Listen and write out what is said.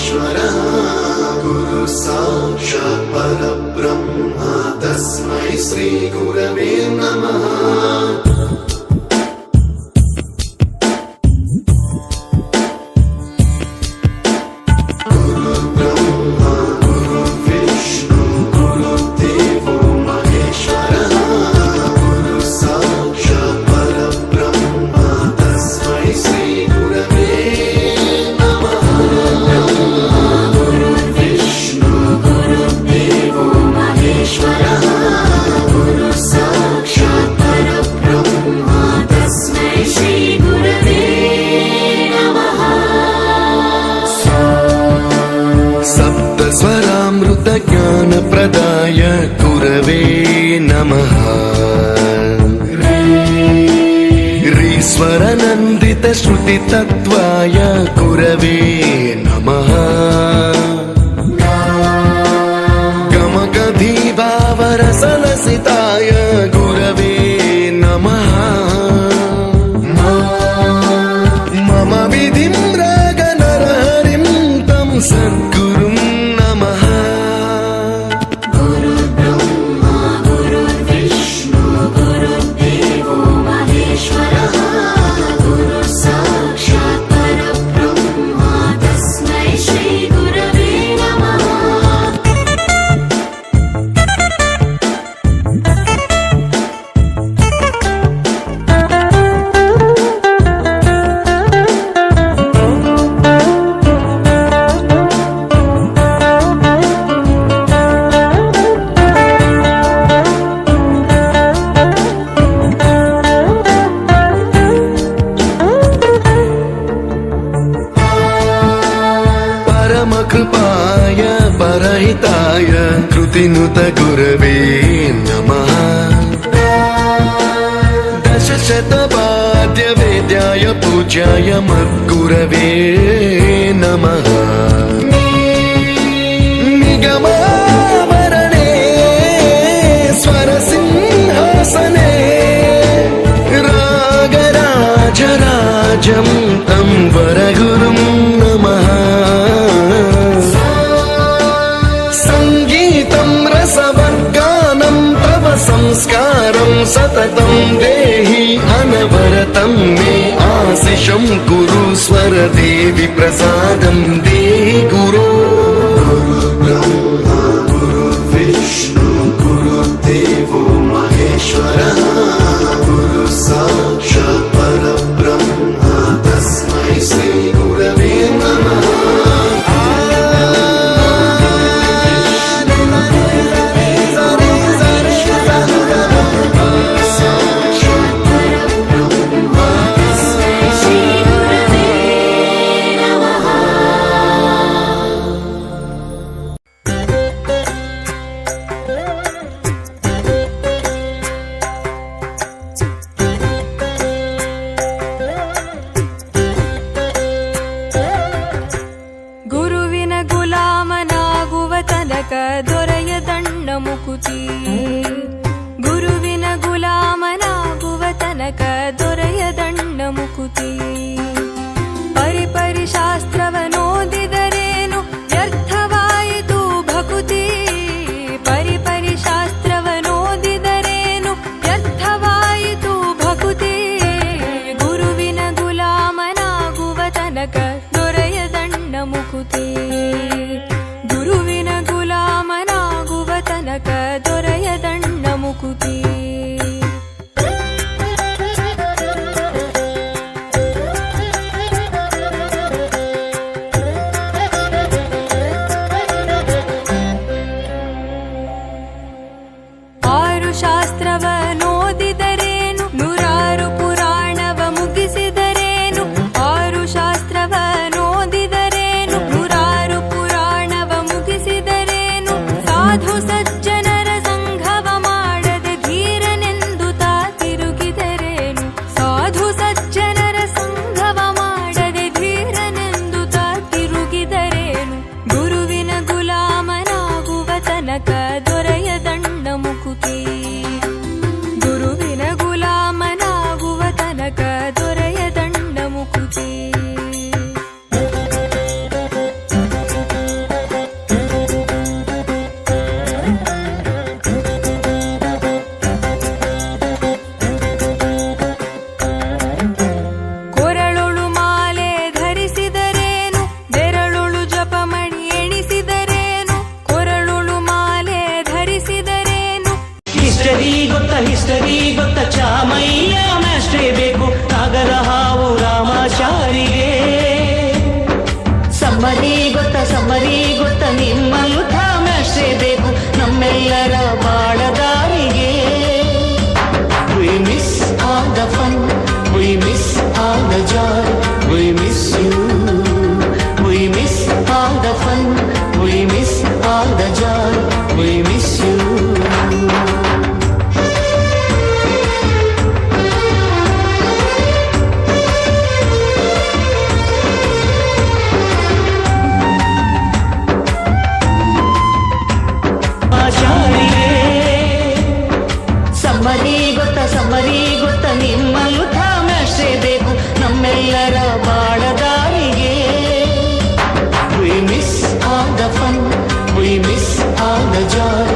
महेश्वरः गुरु साक्षात् परब्रह्म तस्मै श्री गुरवे नमः। ज्ञानप्रदाय गुरवे नमः। ईश्वरनन्दित श्रुतितत्त्वाय गुरवे नमः। गमगधीभावरसलसिताय गुरवे नमः। मम विधिं रागनरहरिं तं सद्गुरुं नमः। कृपाय परहिताय कृतिनुत गुरवे नमः। दशशतवाद्य वेद्याय पूज्याय मद्गुरवे नमः। निगमावरणे स्वरसिंहासने रागराजराजं तं वरगुरुं नमः। संस्कारं सततं देहि अनवरतं मे आशिषं कुरु स्वरदेवि प्रसादं देहि गुरो। गुरुब्रह्मा गुरुर्विष्णु गुरुर्देवो महेश्वरः गुरु साक्षात् परब्रह्म तस्मै श्री गुरवे नमः। ದೊರೆಯದಣ್ಣ ಮುಕುತಿ ಗುರುವಿನ ಗುಲಾಮನಾಗುವ ತನಕ ದೊರೆಯದಣ್ಣ ಮುಕುತಿ. ಪರಿಪರಿ ಶಾಸ್ತ್ರವನೋದಿದರೇನು ವ್ಯರ್ಥವಾಯಿತು ಭಕುತಿ. ಪರಿಪರಿ ಶಾಸ್ತ್ರವನೋದಿದರೇನು ವ್ಯರ್ಥವಾಯಿತು ಭಕುತಿ. ಗುರುವಿನ ಗುಲಾಮನಾಗುವ ತನಕ ದೊರೆಯದಣ್ಣ ಮುಕುತಿ. ಗುರುವಿನ ಗುಲಾಮನಾಗುವ ತನಕ ದೊರೆಯದಣ್ಣ ಮುಕುತಿ. ಆರು ಶಾಸ್ತ್ರವನೋದಿದರೇನು ನೂರಾರು ಪುರಾಣವ ಮುಗಿಸಿದರೇನು. ಆರು ಶಾಸ್ತ್ರವನೋದಿದರೇನು ನೂರಾರು ಪುರಾಣವ ಮುಗಿಸಿದರೇನು. ಸಾಧು ಸಜ್ಜನರ ಸಂಘವ ಮಾಡದೆ ಧೀರನೆಂದು ತಾ ತಿರುಗಿದರೇನು. ಸಾಧು ಸಜ್ಜನರ ಸಂಘವ ಮಾಡದೆ ಧೀರನೆಂದು ತಾ ತಿರುಗಿದರೇನು. ಗುರುವಿನ ಗುಲಾಮನಾಗುವ ತನಕ ದೊರೆಯದಣ್ಣ ಮುಕುತಿ. ಗುರುವಿನ ಗುಲಾಮನಾಗುವ ತನಕ ದೊರೆಯದಣ್ಣ ಮುಕುತಿ. ಗೊತ್ತ ಹಿಸ್ಟರಿ ಗೊತ್ತ ಚಾಮಯ್ಯ ಮ್ಯಾಸ್ಟ್ರೇ ಬೇಕು ನಾಗರ ಹಾವು ರಾಮಾಚಾರಿಗೆ ಸಮ್ಮರಿ ಗೊತ್ತ ನಿಮ್ಮಂಥ ಮ್ಯಾಸ್ಟ್ರೇ ಬೇಕು ನಮ್ಮೆಲ್ಲರ ಬಾಳದಾರಿಗೆ We miss all the fun, we miss all the joy, we miss you. We miss all the fun, we miss all the joy, we miss you. Summary ಗೊತ್ತ ನಿಮ್ಮಂಥ ಮ್ಯಾಸ್ಟ್ರೇ ಬೇಕು ನಮ್ಮೆಲ್ಲರ ಬಾಳದಾರಿಗೆ We miss all the fun, we miss all the joy,